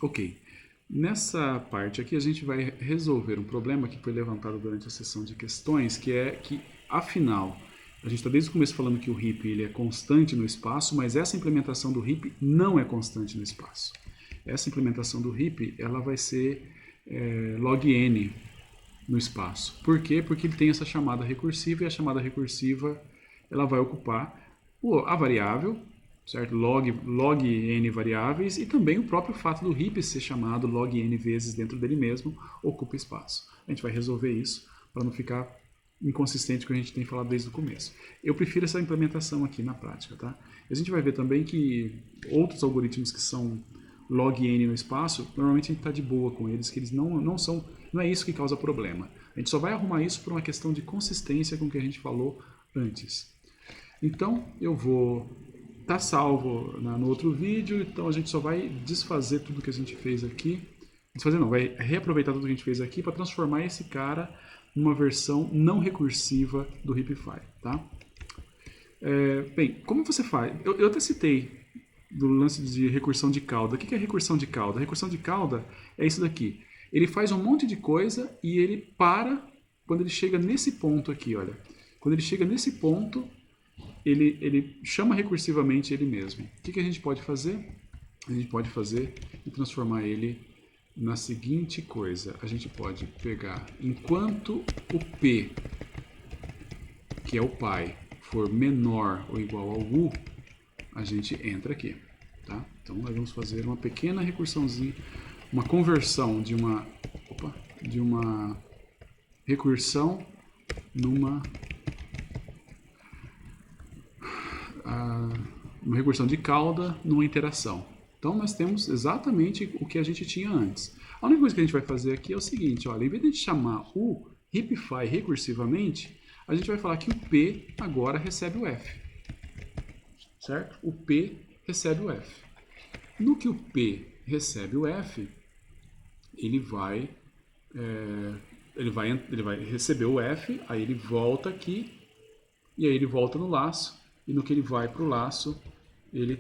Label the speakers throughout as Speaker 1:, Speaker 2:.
Speaker 1: Ok. Nessa parte aqui a gente vai resolver um problema que foi levantado durante a sessão de questões, que é que, afinal, a gente está desde o começo falando que o heap ele é constante no espaço, mas essa implementação do heap não é constante no espaço. Essa implementação do heap ela vai ser log n no espaço. Por quê? Porque ele tem essa chamada recursiva e a chamada recursiva ela vai ocupar a variável, certo? Log n variáveis e também o próprio fato do heap ser chamado log n vezes dentro dele mesmo ocupa espaço. A gente vai resolver isso para não ficar inconsistente com o que a gente tem falado desde o começo. Eu prefiro essa implementação aqui na prática, tá? A gente vai ver também que outros algoritmos que são log n no espaço, normalmente a gente está de boa com eles, que eles não é isso que causa problema. A gente só vai arrumar isso por uma questão de consistência com o que a gente falou antes. Então, eu vou estar salvo no outro vídeo, então a gente só vai desfazer tudo que a gente fez aqui. Desfazer não, vai reaproveitar tudo que a gente fez aqui para transformar esse cara numa versão não recursiva do Heapify, tá? Bem, como você faz? Eu até citei do lance de recursão de cauda. O que é recursão de cauda? A recursão de cauda é isso daqui. Ele faz um monte de coisa e ele para quando ele chega nesse ponto aqui, olha. Quando ele chega nesse ponto, ele chama recursivamente ele mesmo. O que a gente pode fazer? A gente pode fazer e transformar ele na seguinte coisa. A gente pode pegar, enquanto o P, que é o pai, for menor ou igual ao U, a gente entra aqui, tá? Então nós vamos fazer uma pequena recursãozinha, uma conversão de uma recursão numa uma recursão de cauda numa interação. Então nós temos exatamente o que a gente tinha antes. A única coisa que a gente vai fazer aqui é o seguinte, olha, em vez de chamar o Heapify recursivamente, a gente vai falar que o P agora recebe o F. Certo? O P recebe o F. No que o P recebe o F, ele vai receber o F, aí ele volta aqui, e aí ele volta no laço, e no que ele vai para o laço, ele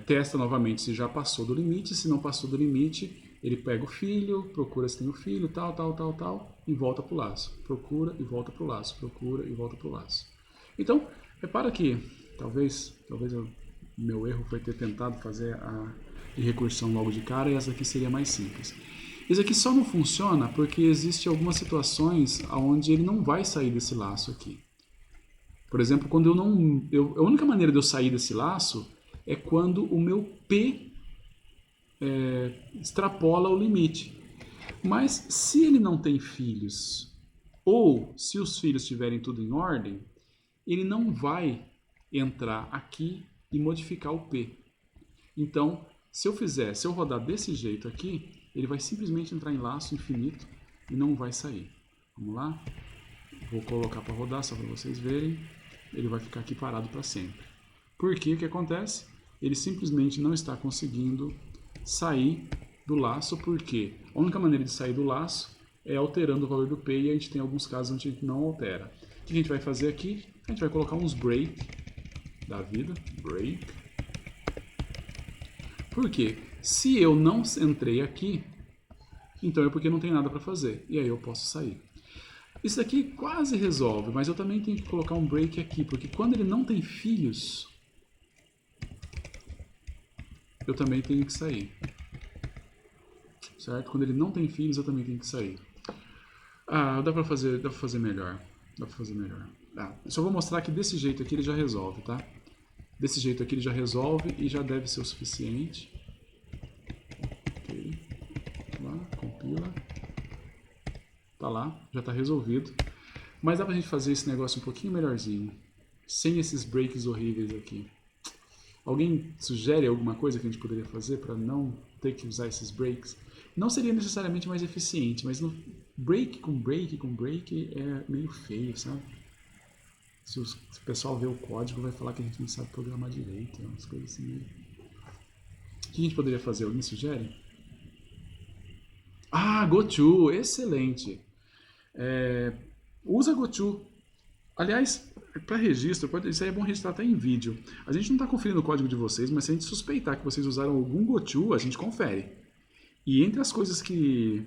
Speaker 1: testa novamente se já passou do limite, se não passou do limite, ele pega o filho, procura se tem o filho, tal, e volta para o laço. Procura e volta para o laço, procura e volta para o laço. Então, repara que talvez o meu erro foi ter tentado fazer a recursão logo de cara, e essa aqui seria mais simples. Isso aqui só não funciona porque existem algumas situações onde ele não vai sair desse laço aqui. Por exemplo, quando a única maneira de eu sair desse laço é quando o meu P extrapola o limite. Mas se ele não tem filhos, ou se os filhos estiverem tudo em ordem, ele não vai entrar aqui e modificar o P. Então, se eu rodar desse jeito aqui, ele vai simplesmente entrar em laço infinito e não vai sair. Vamos lá? Vou colocar para rodar só para vocês verem. Ele vai ficar aqui parado para sempre. Por quê? O que acontece? Ele simplesmente não está conseguindo sair do laço, porque a única maneira de sair do laço é alterando o valor do P, e a gente tem alguns casos onde a gente não altera. O que a gente vai fazer aqui? A gente vai colocar uns break da vida. Break. Por quê? Se eu não entrei aqui, então é porque não tem nada para fazer. E aí eu posso sair. Isso aqui quase resolve, mas eu também tenho que colocar um break aqui, porque quando ele não tem filhos, eu também tenho que sair. Certo? Quando ele não tem filhos, eu também tenho que sair. Dá pra fazer melhor. Eu só vou mostrar que desse jeito aqui ele já resolve, tá? Desse jeito aqui ele já resolve e já deve ser o suficiente. Ok. Lá, compila. Tá lá, já tá resolvido. Mas dá pra gente fazer esse negócio um pouquinho melhorzinho. Sem esses breaks horríveis aqui. Alguém sugere alguma coisa que a gente poderia fazer para não ter que usar esses breaks? Não seria necessariamente mais eficiente, mas no break com break é meio feio, sabe? Se o pessoal ver o código, vai falar que a gente não sabe programar direito, umas coisas assim. O que a gente poderia fazer? Alguém sugere? GoTo, excelente. Usa GoTo. Aliás, Para registro, isso aí é bom registrar até em vídeo. A gente não está conferindo o código de vocês, mas se a gente suspeitar que vocês usaram algum GoTo, a gente confere. E entre as coisas que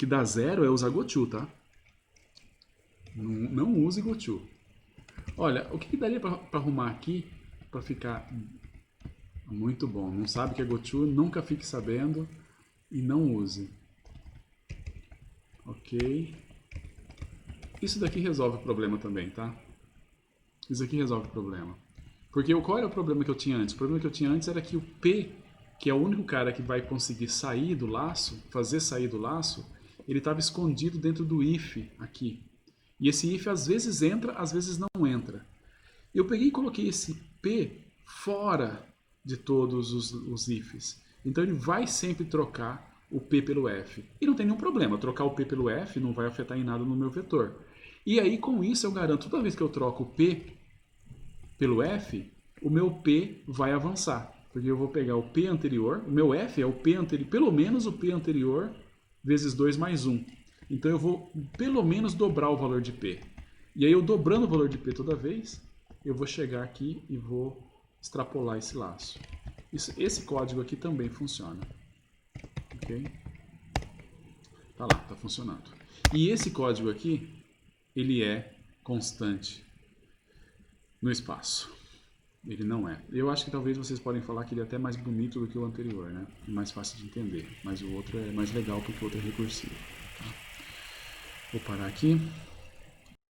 Speaker 1: dá zero é usar GoTo, tá? Não use GoTo. Olha, o que daria para arrumar aqui para ficar muito bom? Não sabe que é GoTo, nunca fique sabendo e não use. Ok. Isso daqui resolve o problema também, tá? Isso aqui resolve o problema. Porque qual era o problema que eu tinha antes? O problema que eu tinha antes era que o P, que é o único cara que vai conseguir sair do laço, fazer sair do laço, ele estava escondido dentro do if aqui. E esse if às vezes entra, às vezes não entra. Eu peguei e coloquei esse P fora de todos os ifs. Então ele vai sempre trocar o P pelo F. E não tem nenhum problema, trocar o P pelo F não vai afetar em nada no meu vetor. E aí com isso eu garanto, toda vez que eu troco o P pelo F, o meu P vai avançar. Porque eu vou pegar o P anterior, o meu F é o P anterior, pelo menos o P anterior vezes 2 mais 1. Então eu vou pelo menos dobrar o valor de P. E aí eu dobrando o valor de P toda vez, eu vou chegar aqui e vou extrapolar esse laço. Esse código aqui também funciona. Ok? Tá lá, tá funcionando. E esse código aqui, ele é constante no espaço. Ele não é. Eu acho que talvez vocês podem falar que ele é até mais bonito do que o anterior, né? E mais fácil de entender. Mas o outro é mais legal porque o outro é recursivo. Tá? Vou parar aqui.